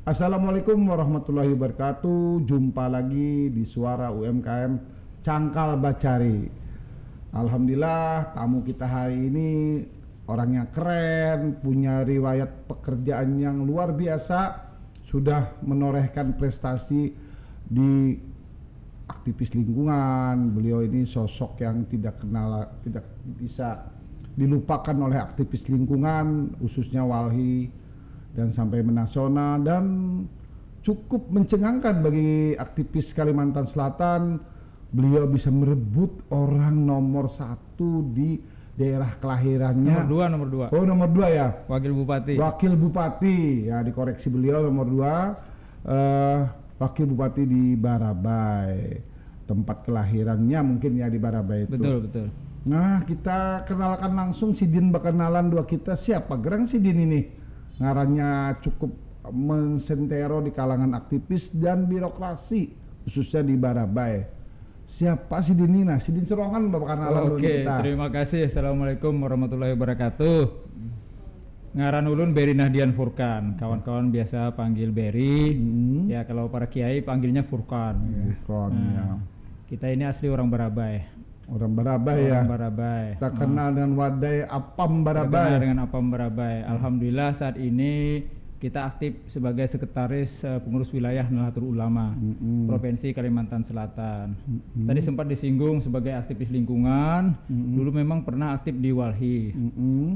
Assalamualaikum warahmatullahi wabarakatuh. Jumpa lagi di Suara UMKM Cangkal Bacari. Alhamdulillah tamu kita hari ini orangnya keren, punya riwayat pekerjaan yang luar biasa, sudah menorehkan prestasi di aktivis lingkungan. Beliau ini sosok yang tidak bisa dilupakan oleh aktivis lingkungan, khususnya Walhi dan sampai menasional, dan cukup mencengangkan bagi aktivis Kalimantan Selatan. Beliau bisa merebut orang nomor 1 di daerah kelahirannya. Nomor 2. Oh, nomor 2 ya. Wakil Bupati. Ya, dikoreksi beliau nomor 2. Wakil Bupati di Barabai. Tempat kelahirannya mungkin ya di Barabai itu. Betul. Nah, kita kenalkan langsung Sidin, berkenalan dua kita. Siapa Gerang Sidin ini? Ngarannya cukup mensentero di kalangan aktivis dan birokrasi, khususnya di Barabai. Siapa Sidin ini? Sidin Serongan berkenalan dulu kita. Oke, terima kasih. Assalamualaikum warahmatullahi wabarakatuh. Ngaran ulun Beri Nahdian Furkan. Kawan-kawan biasa panggil Beri. Ya, kalau para kiai panggilnya Furkan. Ya. Kita ini asli orang Barabai. Orang Barabai ya. Barabai. Kita kenal dengan wadai Apam Barabai. Terkenal dengan Apam Barabai. Alhamdulillah saat ini kita aktif sebagai sekretaris pengurus wilayah Nahdlatul Ulama Provinsi Kalimantan Selatan. Tadi sempat disinggung sebagai aktivis lingkungan. Dulu memang pernah aktif di Walhi.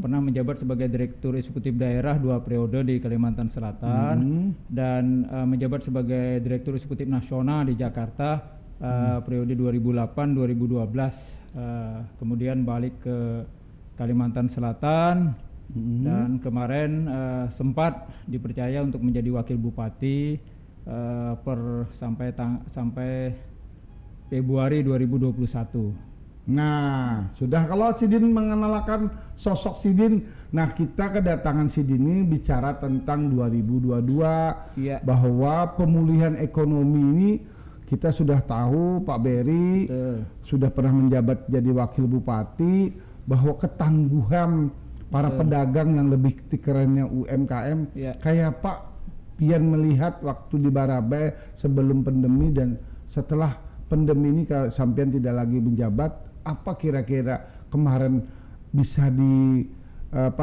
Pernah menjabat sebagai Direktur Eksekutif Daerah 2 periode di Kalimantan Selatan, dan menjabat sebagai Direktur Eksekutif Nasional di Jakarta periode 2008-2012, kemudian balik ke Kalimantan Selatan, dan kemarin sempat dipercaya untuk menjadi wakil bupati sampai Februari 2021. Nah, sudah kalau Sidin mengenalkan sosok Sidin, nah kita kedatangan Sidin ini bicara tentang 2022, ya, bahwa pemulihan ekonomi ini kita sudah tahu Pak Beri sudah pernah menjabat jadi wakil bupati, bahwa ketangguhan para pedagang yang lebih kerennya UMKM, kayak Pak Pian melihat waktu di Barabai sebelum pandemi dan setelah pandemi ini sampean tidak lagi menjabat, apa kira-kira kemarin bisa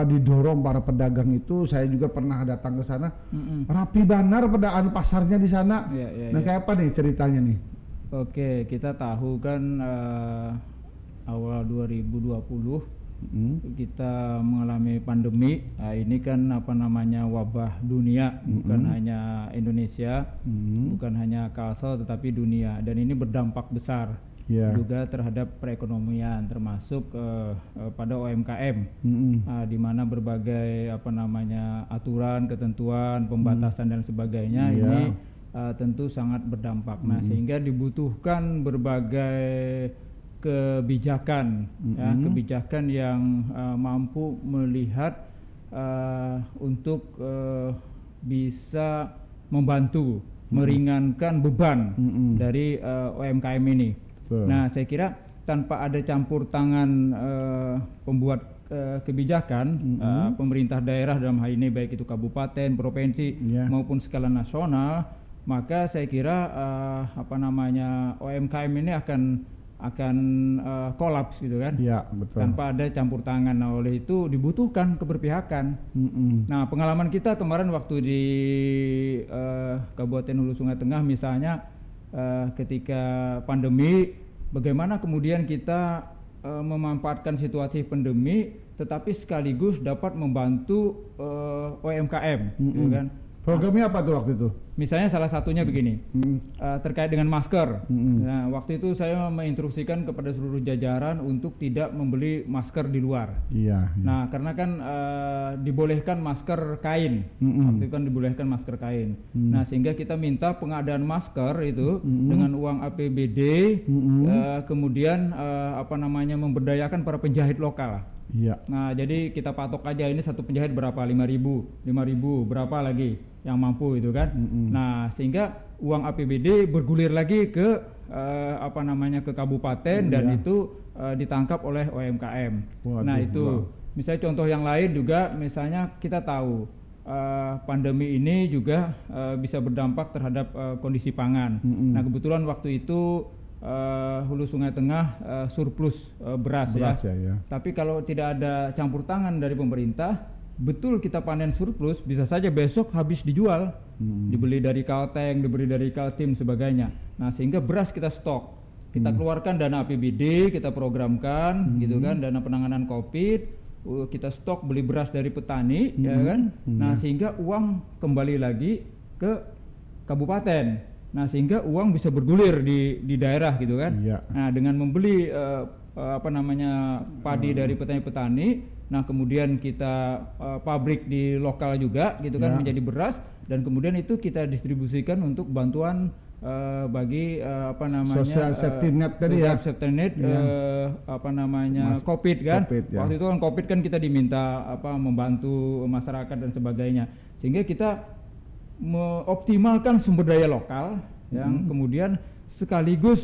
didorong para pedagang itu? Saya juga pernah datang ke sana, rapi benar pedaan pasarnya di sana. Nah, kayak apa nih ceritanya nih? Oke, kita tahu kan awal 2020 kita mengalami pandemi. Ini kan wabah dunia, bukan hanya Indonesia, bukan hanya Kalsel tetapi dunia, dan ini berdampak besar juga terhadap perekonomian, termasuk pada UMKM, di mana berbagai aturan, ketentuan, pembatasan dan sebagainya ini tentu sangat berdampak. Nah, sehingga dibutuhkan berbagai kebijakan, kebijakan yang mampu melihat untuk bisa membantu meringankan beban dari UMKM ini. Nah, saya kira tanpa ada campur tangan pembuat kebijakan, pemerintah daerah dalam hal ini baik itu kabupaten, provinsi maupun skala nasional, maka saya kira UMKM ini akan kolaps gitu kan. Tanpa ada campur tangan. Nah, oleh itu dibutuhkan keberpihakan. Nah, pengalaman kita kemarin waktu di Kabupaten Hulu Sungai Tengah misalnya, ketika pandemi, bagaimana kemudian kita memanfaatkan situasi pandemi tetapi sekaligus dapat membantu UMKM, gitu kan. Programnya apa tuh waktu itu? Misalnya salah satunya begini, terkait dengan masker. Nah, waktu itu saya menginstruksikan kepada seluruh jajaran untuk tidak membeli masker di luar. Nah, karena kan dibolehkan masker kain, waktu itu kan dibolehkan masker kain. Nah, sehingga kita minta pengadaan masker itu dengan uang APBD, kemudian memberdayakan para penjahit lokal. Nah, jadi kita patok aja ini satu penjahit berapa, 5.000 berapa lagi yang mampu itu kan. Nah, sehingga uang APBD bergulir lagi ke ke kabupaten, dan itu ditangkap oleh UMKM. Nah, itu misalnya contoh yang lain juga, misalnya kita tahu pandemi ini juga bisa berdampak terhadap kondisi pangan. Nah, kebetulan waktu itu Hulu Sungai Tengah surplus beras ya. Tapi kalau tidak ada campur tangan dari pemerintah, betul kita panen surplus, bisa saja besok habis dijual, dibeli dari Kalteng, dibeli dari Kaltim sebagainya. Nah, sehingga beras kita stok, kita keluarkan dana APBD, kita programkan, gitu kan, dana penanganan COVID. Kita stok beli beras dari petani, ya kan. Nah, sehingga uang kembali lagi ke kabupaten. Nah, sehingga uang bisa bergulir di daerah, gitu kan. Nah, dengan membeli padi dari petani-petani, nah kemudian kita pabrik di lokal juga, gitu kan, menjadi beras, dan kemudian itu kita distribusikan untuk bantuan bagi social safety net tadi ya, safety net COVID kan. Waktu itu kan COVID kan kita diminta membantu masyarakat dan sebagainya, sehingga kita mengoptimalkan sumber daya lokal yang kemudian sekaligus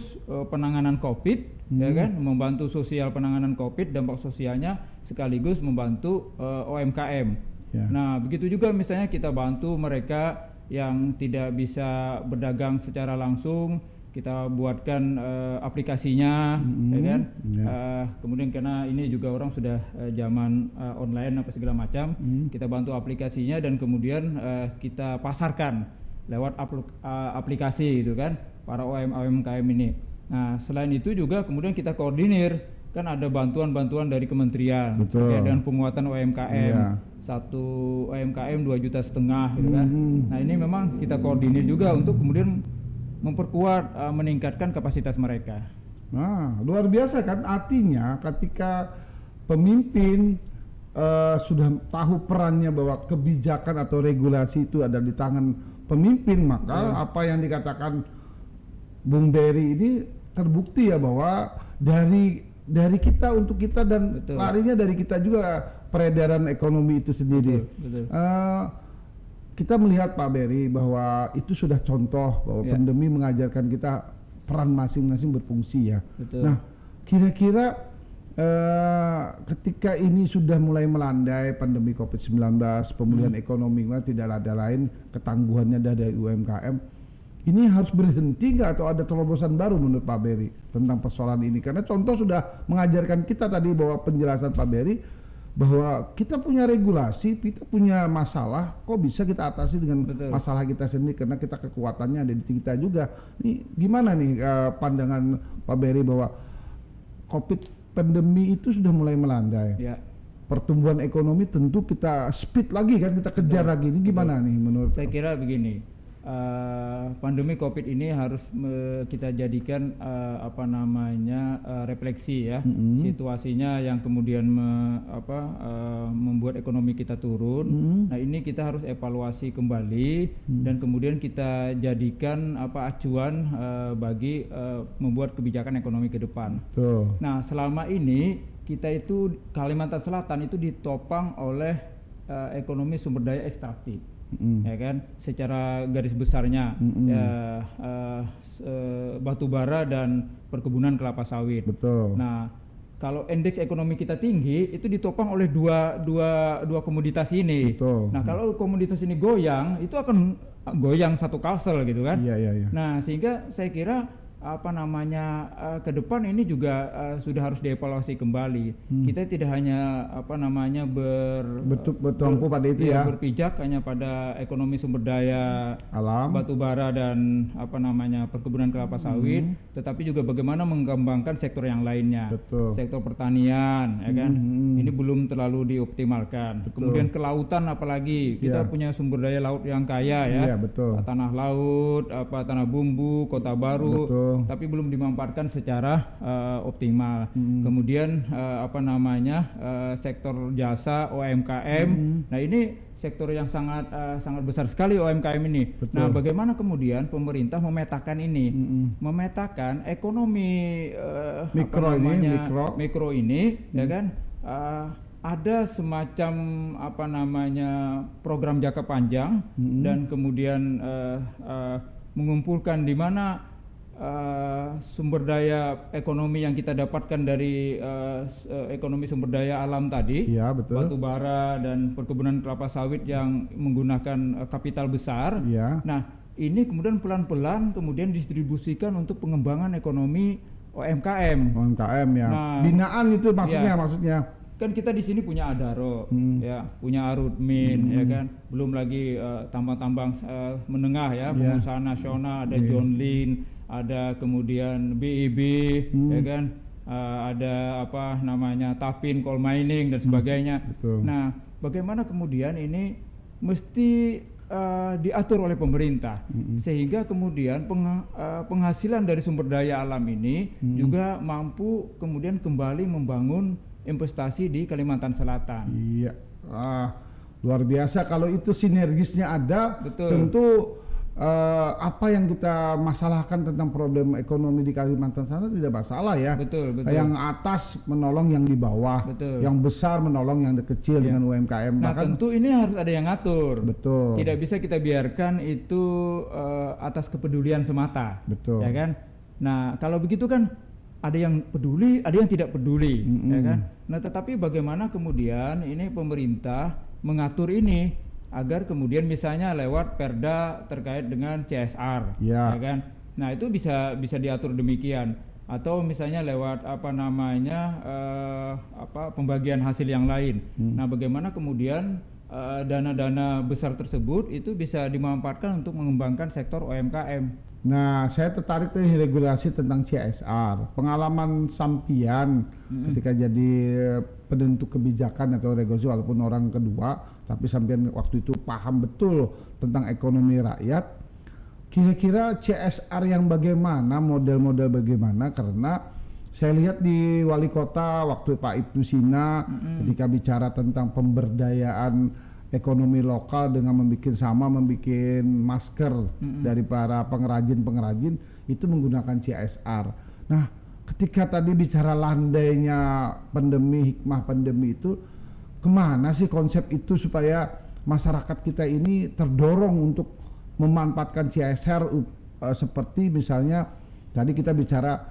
penanganan COVID, ya kan, membantu sosial penanganan COVID, dampak sosialnya sekaligus membantu UMKM. Nah, begitu juga misalnya kita bantu mereka yang tidak bisa berdagang secara langsung, kita buatkan aplikasinya, ya kan. Kemudian karena ini juga orang sudah zaman online apa segala macam, kita bantu aplikasinya dan kemudian kita pasarkan lewat aplikasi, gitu kan, para UMKM ini. Nah, selain itu juga kemudian kita koordinir, kan ada bantuan-bantuan dari kementerian terkait dengan penguatan UMKM. Satu UMKM 2,5 juta, gitu kan. Nah, ini memang kita koordinir juga untuk kemudian memperkuat, meningkatkan kapasitas mereka. Nah, luar biasa kan, artinya ketika pemimpin sudah tahu perannya bahwa kebijakan atau regulasi itu ada di tangan pemimpin, maka apa yang dikatakan Bung Berry ini terbukti ya, bahwa dari kita untuk kita dan larinya dari kita juga peredaran ekonomi itu sendiri. Kita melihat Pak Berry bahwa itu sudah contoh bahwa pandemi mengajarkan kita peran masing-masing berfungsi ya. Nah, kira-kira ketika ini sudah mulai melandai pandemi COVID-19, pemulihan ekonomi, tidak ada lain ketangguhannya dari UMKM, ini harus berhenti nggak atau ada terobosan baru menurut Pak Berry tentang persoalan ini? Karena contoh sudah mengajarkan kita tadi bahwa penjelasan Pak Berry bahwa kita punya regulasi, kita punya masalah, kok bisa kita atasi dengan masalah kita sendiri karena kita kekuatannya ada di kita juga. Ini gimana nih pandangan Pak Berry bahwa pandemi itu sudah mulai melandai? Pertumbuhan ekonomi tentu kita speed lagi kan, kita kejar lagi. Ini gimana nih menurut? Saya kira begini. Pandemi COVID ini harus kita jadikan refleksi ya, situasinya yang kemudian membuat ekonomi kita turun. Nah, ini kita harus evaluasi kembali dan kemudian kita jadikan acuan bagi membuat kebijakan ekonomi ke depan. Nah, selama ini kita itu Kalimantan Selatan itu ditopang oleh ekonomi sumber daya ekstraktif. Ya kan, secara garis besarnya batu bara dan perkebunan kelapa sawit. Nah, kalau indeks ekonomi kita tinggi itu ditopang oleh dua komoditas ini. Nah, kalau komoditas ini goyang, itu akan goyang satu kalsel, gitu kan. Nah, sehingga saya kira ke depan ini juga sudah harus dievaluasi kembali. Kita tidak hanya bertumpu pada itu ya, berpijak hanya pada ekonomi sumber daya alam, batu bara dan perkebunan kelapa sawit, tetapi juga bagaimana mengembangkan sektor yang lainnya. Sektor pertanian, ya kan, ini belum terlalu dioptimalkan. Kemudian kelautan, apalagi kita punya sumber daya laut yang kaya ya, tanah laut, tanah bumbu, kota baru, tapi belum dimanfaatkan secara optimal. Kemudian sektor jasa UMKM. Nah, ini sektor yang sangat besar sekali UMKM ini. Nah, bagaimana kemudian pemerintah memetakan ini, memetakan ekonomi mikro ini, ya kan? Ada semacam program jangka panjang dan kemudian mengumpulkan di mana sumber daya ekonomi yang kita dapatkan dari ekonomi sumber daya alam tadi, ya, betul. batu bara dan perkebunan kelapa sawit yang menggunakan kapital besar. Ya. Nah, ini kemudian pelan-pelan kemudian distribusikan untuk pengembangan ekonomi UMKM. UMKM ya. Nah, binaan itu maksudnya. Kan kita di sini punya Adaro, ya, punya Arutmin, ya kan, belum lagi tambang-tambang menengah ya, pengusaha nasional, ada John Lynn, ada kemudian BIB, ya kan, ada apa namanya Tapin Coal Mining dan sebagainya. Betul. Nah, bagaimana kemudian ini mesti diatur oleh pemerintah sehingga kemudian penghasilan dari sumber daya alam ini juga mampu kemudian kembali membangun investasi di Kalimantan Selatan. Iya, luar biasa kalau itu sinergisnya ada. Betul. Tentu apa yang kita masalahkan tentang problem ekonomi di Kalimantan sana tidak masalah ya. Betul, betul. Yang atas menolong yang di bawah, betul. Yang besar menolong yang kecil dengan UMKM. Nah, tentu ini harus ada yang ngatur. Betul. Tidak bisa kita biarkan itu atas kepedulian semata. Betul. Ya kan? Nah, kalau begitu kan ada yang peduli, ada yang tidak peduli, ya kan? Nah, tetapi bagaimana kemudian ini pemerintah mengatur ini agar kemudian misalnya lewat perda terkait dengan CSR, ya kan? Nah, itu bisa diatur demikian, atau misalnya lewat apa namanya pembagian hasil yang lain. Nah, bagaimana kemudian dana-dana besar tersebut itu bisa dimanfaatkan untuk mengembangkan sektor UMKM. Nah, saya tertarik dari regulasi tentang CSR. Pengalaman sampian ketika jadi penentu kebijakan atau regulasi, walaupun orang kedua, tapi sampian waktu itu paham betul tentang ekonomi rakyat. Kira-kira CSR yang bagaimana, model-model bagaimana, karena saya lihat di wali kota waktu Pak Ibnu Sina ketika bicara tentang pemberdayaan ekonomi lokal dengan membuat masker dari para pengrajin itu menggunakan CSR. Nah, ketika tadi bicara landainya pandemi, hikmah pandemi itu, kemana sih konsep itu supaya masyarakat kita ini terdorong untuk memanfaatkan CSR seperti misalnya tadi kita bicara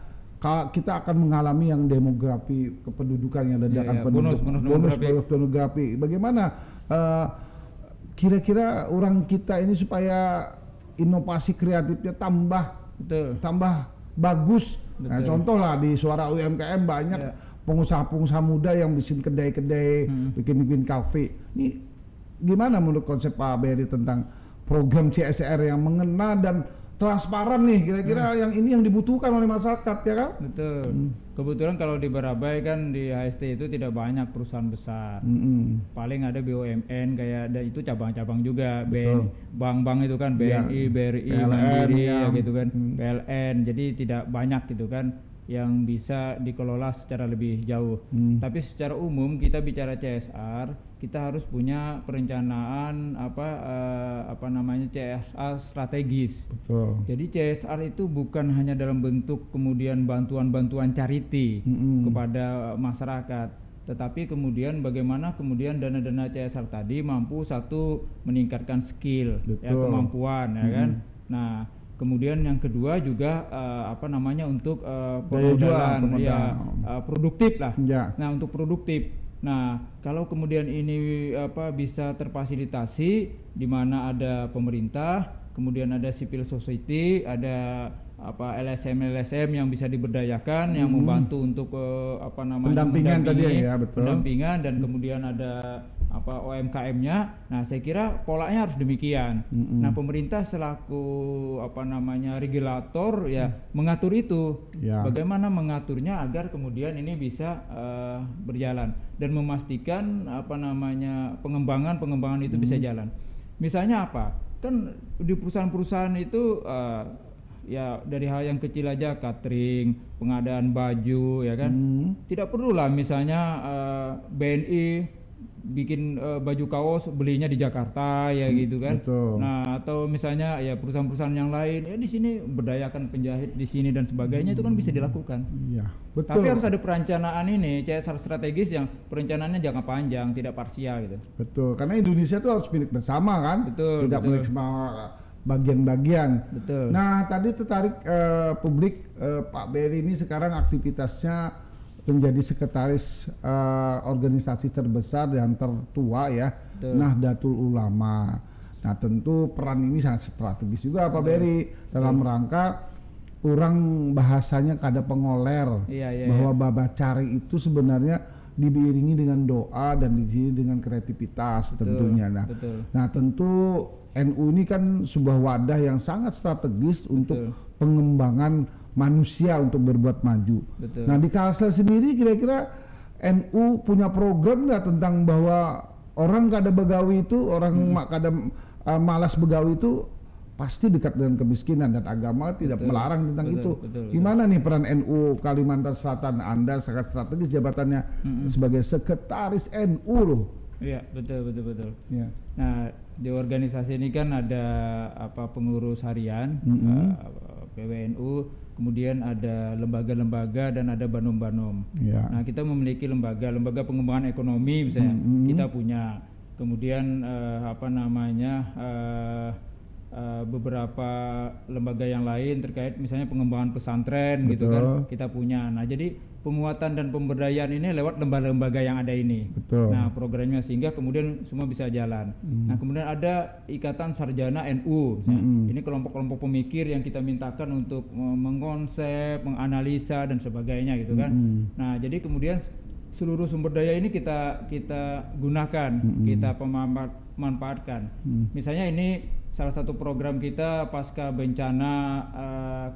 kita akan mengalami yang demografi kependudukan yang ledakan bonus demografi. Bagaimana kira-kira orang kita ini supaya inovasi kreatifnya tambah bagus. Nah, contoh lah di Suara UMKM banyak pengusaha-pengusaha muda yang bikin kedai-kedai, bikin kafe. Ini gimana menurut konsep Pak Beri tentang program CSR yang mengena dan transparan nih, kira-kira yang dibutuhkan oleh masyarakat, ya kan? Betul. Kebetulan kalau di Barabai kan di HST itu tidak banyak perusahaan besar. Paling ada BUMN kayak, dan itu cabang-cabang juga. Bank-bank itu kan BNI, BRI, PLN, Mandiri, ya gitu kan. PLN. Jadi tidak banyak gitu kan yang bisa dikelola secara lebih jauh. Tapi secara umum kita bicara CSR, kita harus punya perencanaan apa namanya CSR strategis. Betul. Jadi CSR itu bukan hanya dalam bentuk kemudian bantuan-bantuan charity kepada masyarakat, tetapi kemudian bagaimana kemudian dana-dana CSR tadi mampu satu meningkatkan skill, ya, kemampuan, ya kan. Nah, kemudian yang kedua juga untuk pemodalan, produktif lah. Nah, untuk produktif. Nah, kalau kemudian ini bisa terfasilitasi, di mana ada pemerintah, kemudian ada civil society, ada LSM yang bisa diberdayakan, yang membantu untuk pendampingan tadi ya, betul. Pendampingan, dan kemudian ada UMKM-nya. Nah, saya kira polanya harus demikian. Nah, pemerintah selaku regulator ya mengatur itu. Bagaimana mengaturnya agar kemudian ini bisa berjalan dan memastikan pengembangan itu bisa jalan. Misalnya apa? Kan di perusahaan-perusahaan itu ya dari hal yang kecil aja, catering, pengadaan baju, ya kan. Tidak perlulah misalnya BNI bikin baju kaos belinya di Jakarta, ya gitu kan. Betul. Nah, atau misalnya ya perusahaan-perusahaan yang lain ya di sini berdayakan penjahit di sini dan sebagainya, itu kan bisa dilakukan. Iya, betul. Tapi harus ada perencanaan ini, CSR strategis yang perencanaannya jangka panjang, tidak parsial gitu. Betul, karena Indonesia itu harus milik bersama kan. Betul. Tidak milik bagian-bagian. Betul. Nah, tadi tertarik publik Pak Berry ini sekarang aktivitasnya menjadi sekretaris organisasi terbesar dan tertua ya, Nahdlatul Ulama. Nah, tentu peran ini sangat strategis juga Pak Berry dalam rangka orang bahasanya kada pengoler, bahwa babacari itu sebenarnya diiringi dengan doa dan diiringi dengan kreativitas tentunya. Nah, tentu NU ini kan sebuah wadah yang sangat strategis untuk pengembangan manusia untuk berbuat maju. Nah, di Kalsel sendiri kira-kira NU punya program nggak tentang bahwa orang kada begawi itu, orang kada malas begawi itu pasti dekat dengan kemiskinan, dan agama tidak melarang tentang itu. Gimana nih peran NU Kalimantan Selatan? Anda sangat strategis jabatannya sebagai sekretaris NU loh. Iya, betul. Ya. Nah, di organisasi ini kan ada pengurus harian, PWNU, kemudian ada lembaga-lembaga dan ada banom-banom. Ya. Nah, kita memiliki lembaga pengembangan ekonomi misalnya, kita punya. Kemudian beberapa lembaga yang lain terkait misalnya pengembangan pesantren gitu kan, kita punya. Nah, jadi penguatan dan pemberdayaan ini lewat lembaga-lembaga yang ada ini. Nah, programnya sehingga kemudian semua bisa jalan. Nah, kemudian ada Ikatan Sarjana NU misalnya. Ini kelompok-kelompok pemikir yang kita mintakan untuk mengkonsep, menganalisa dan sebagainya gitu kan. Nah, jadi kemudian seluruh sumber daya ini kita gunakan, kita manfaatkan. Misalnya ini salah satu program kita pasca bencana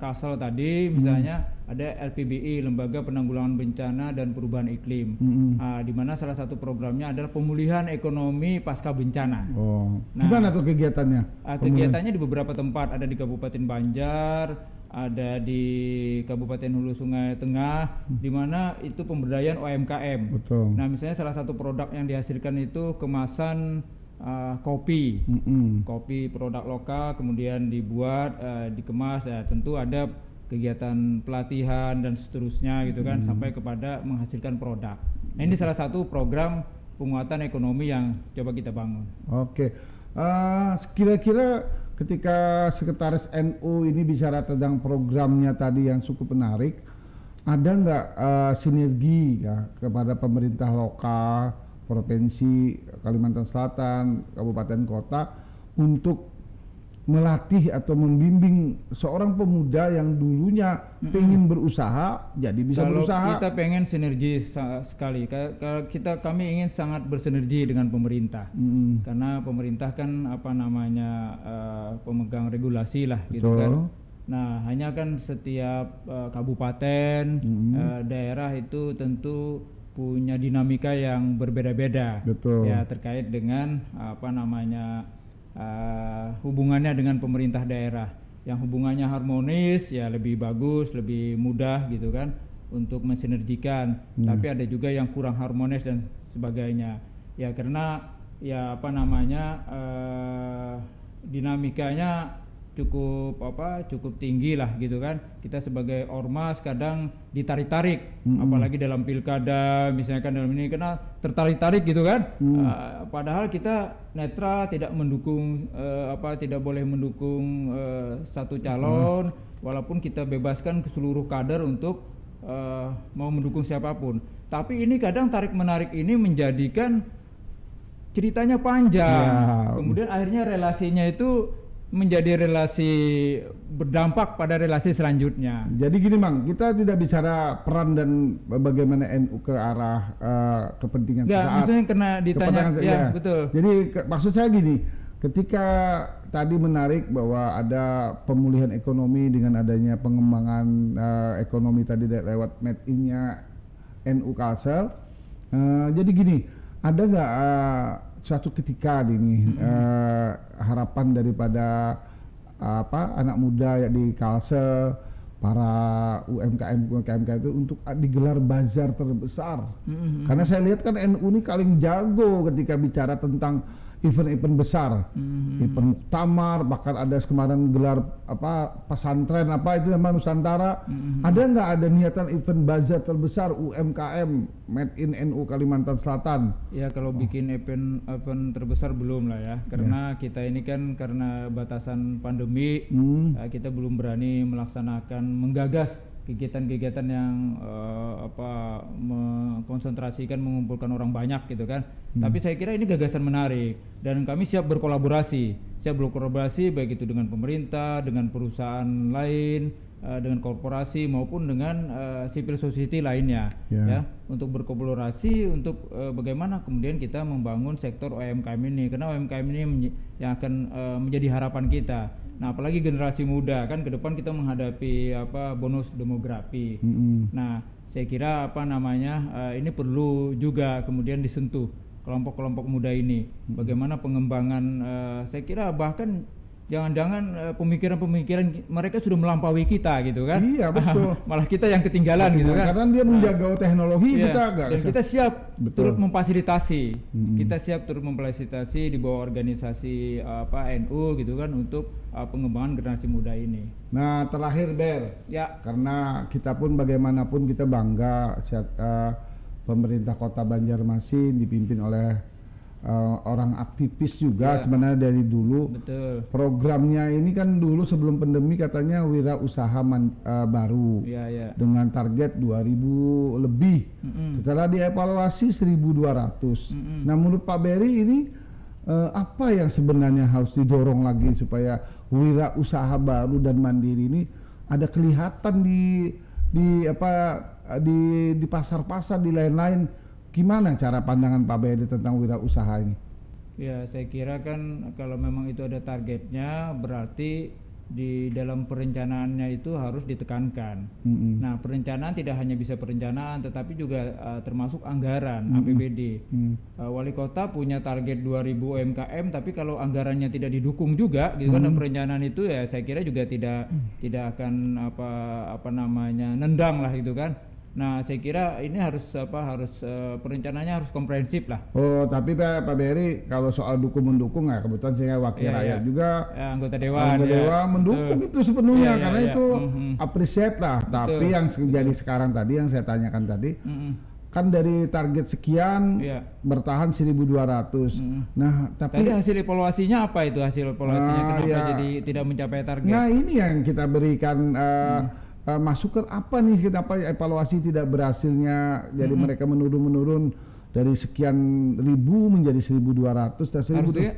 Kalsel tadi, misalnya ada LPBI, Lembaga Penanggulangan Bencana dan Perubahan Iklim, di mana salah satu programnya adalah pemulihan ekonomi pasca bencana. Gimana tuh kegiatannya? Kegiatannya di beberapa tempat, ada di Kabupaten Banjar, ada di Kabupaten Hulu Sungai Tengah, di mana itu pemberdayaan UMKM. Nah, misalnya salah satu produk yang dihasilkan itu kemasan kopi, kopi produk lokal, kemudian dibuat, dikemas, ya tentu ada kegiatan pelatihan dan seterusnya gitu kan, sampai kepada menghasilkan produk. Nah, ini salah satu program penguatan ekonomi yang coba kita bangun. Kira-kira ketika sekretaris NU ini bicara tentang programnya tadi yang cukup menarik, ada nggak sinergi ya kepada pemerintah lokal, provinsi Kalimantan Selatan, kabupaten kota untuk melatih atau membimbing seorang pemuda yang dulunya pengen berusaha jadi bisa berusaha? Kita pengen sinergi sekali. Kami ingin sangat bersinergi dengan pemerintah, karena pemerintah kan pemegang regulasi lah gitu kan. Nah, hanya kan setiap kabupaten, daerah itu tentu punya dinamika yang berbeda-beda, ya terkait dengan hubungannya dengan pemerintah daerah. Yang hubungannya harmonis ya lebih bagus, lebih mudah gitu kan untuk mensinergikan. Tapi ada juga yang kurang harmonis dan sebagainya. Ya karena ya dinamikanya cukup tinggi lah gitu kan. Kita sebagai ormas kadang ditarik-tarik, apalagi dalam pilkada misalnya kan, dalam ini kena tertarik-tarik gitu kan. Padahal kita netral, tidak mendukung tidak boleh mendukung satu calon, walaupun kita bebaskan ke seluruh kader untuk mau mendukung siapapun. Tapi ini kadang tarik-menarik ini menjadikan ceritanya panjang. Kemudian akhirnya relasinya itu menjadi relasi berdampak pada relasi selanjutnya. Jadi gini Bang, kita tidak bicara peran dan bagaimana NU ke arah kepentingan sesaat. Maksudnya karena ditanya, betul. Jadi maksud saya gini, ketika tadi menarik bahwa ada pemulihan ekonomi dengan adanya pengembangan ekonomi tadi lewat made in-nya NU Kalsel. Jadi gini, ada nggak suatu ketika ini harapan daripada anak muda ya di Kalsel, para UMKM itu untuk digelar bazar terbesar? Karena saya lihat kan NU ini paling jago ketika bicara tentang event-event besar, event muktamar, bahkan ada kemarin gelar pesantren itu namanya Nusantara. Ada nggak ada niatan event bazar terbesar UMKM Made in NU Kalimantan Selatan? Ya kalau bikin event terbesar belum lah ya, karena kita ini kan karena batasan pandemi, kita belum berani menggagas kegiatan-kegiatan yang mengkonsentrasikan mengumpulkan orang banyak gitu kan. Tapi saya kira ini gagasan menarik dan kami siap berkolaborasi baik itu dengan pemerintah, dengan perusahaan lain, dengan korporasi maupun dengan civil society lainnya ya, untuk berkolaborasi untuk bagaimana kemudian kita membangun sektor UMKM ini, karena UMKM ini yang akan menjadi harapan kita. Nah, apalagi generasi muda kan ke depan kita menghadapi bonus demografi. Nah, saya kira ini perlu juga kemudian disentuh kelompok-kelompok muda ini. Bagaimana pengembangan, saya kira bahkan jangan-jangan pemikiran-pemikiran mereka sudah melampaui kita gitu kan. Iya, betul. Malah kita yang ketinggalan gitu kan. Karena dia menjaga teknologi, kita agak. Dan kita siap turut memfasilitasi. Kita siap turut memfasilitasi di bawah organisasi NU gitu kan untuk pengembangan generasi muda ini. Nah, terakhir Ber. Ya. Karena kita pun bagaimanapun kita bangga pemerintah Kota Banjarmasin dipimpin oleh orang aktivis juga sebenarnya dari dulu. Betul. Programnya ini kan dulu sebelum pandemi katanya wirausaha baru dengan target 2.000 lebih. Setelah dievaluasi 1.200. Nah, menurut Pak Berry ini apa yang sebenarnya harus didorong lagi supaya wirausaha baru dan mandiri ini ada kelihatan di pasar-pasar, di lain-lain. Gimana cara pandangan Pak Berry tentang wirausaha ini? Ya, saya kira kan kalau memang itu ada targetnya, berarti di dalam perencanaannya itu harus ditekankan. Nah, perencanaan tidak hanya bisa perencanaan, tetapi juga termasuk anggaran APBD. Wali kota punya target 2.000 UMKM, tapi kalau anggarannya tidak didukung juga, gitu kan, perencanaan itu ya saya kira juga tidak akan nendang lah gitu kan. Nah, saya kira ini harus perencanaannya harus komprehensif lah. Oh, tapi Pak Berry kalau soal dukung-mendukung ya, kebetulan saya wakil rakyat juga, anggota dewan mendukung itu sepenuhnya karena itu appreciate lah. Tapi yang jadi sekarang tadi yang saya tanyakan tadi, kan dari target sekian bertahan 1.200. Nah, tapi tadi hasil evaluasinya apa itu kenapa jadi tidak mencapai target? Nah, ini yang kita berikan masukan apa nih kenapa evaluasi tidak berhasilnya, jadi mereka menurun dari sekian ribu menjadi 1.200 dan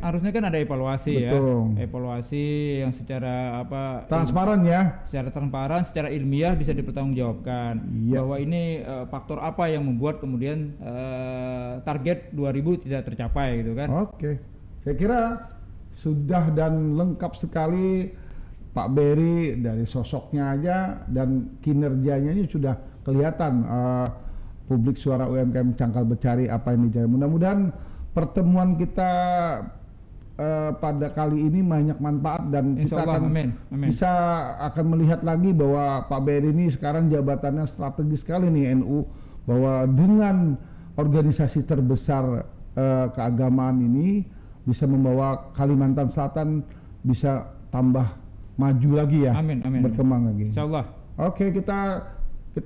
harusnya kan ada evaluasi. Betul. Evaluasi yang secara transparan secara transparan, secara ilmiah bisa dipertanggungjawabkan bahwa ini faktor apa yang membuat kemudian target 2.000 tidak tercapai gitu kan. Oke. Saya kira sudah dan lengkap sekali Pak Berry, dari sosoknya aja dan kinerjanya ini sudah kelihatan. Publik Suara UMKM Cangkal Becari apa yang dijadi. Mudah-mudahan pertemuan kita pada kali ini banyak manfaat dan kita akan bisa melihat lagi bahwa Pak Berry ini sekarang jabatannya strategis sekali nih NU, bahwa dengan organisasi terbesar keagamaan ini bisa membawa Kalimantan Selatan bisa tambah maju lagi ya, berkembang lagi. Insyaallah. Oke, kita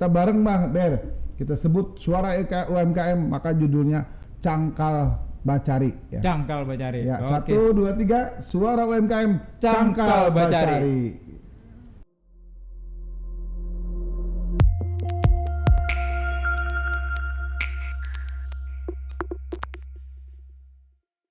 bareng Bang Ber, kita sebut Suara UMKM, maka judulnya Cangkal Bacari. Ya. Cangkal Bacari. Ya, 1, 2, 3, Suara UMKM Cangkal Bacari.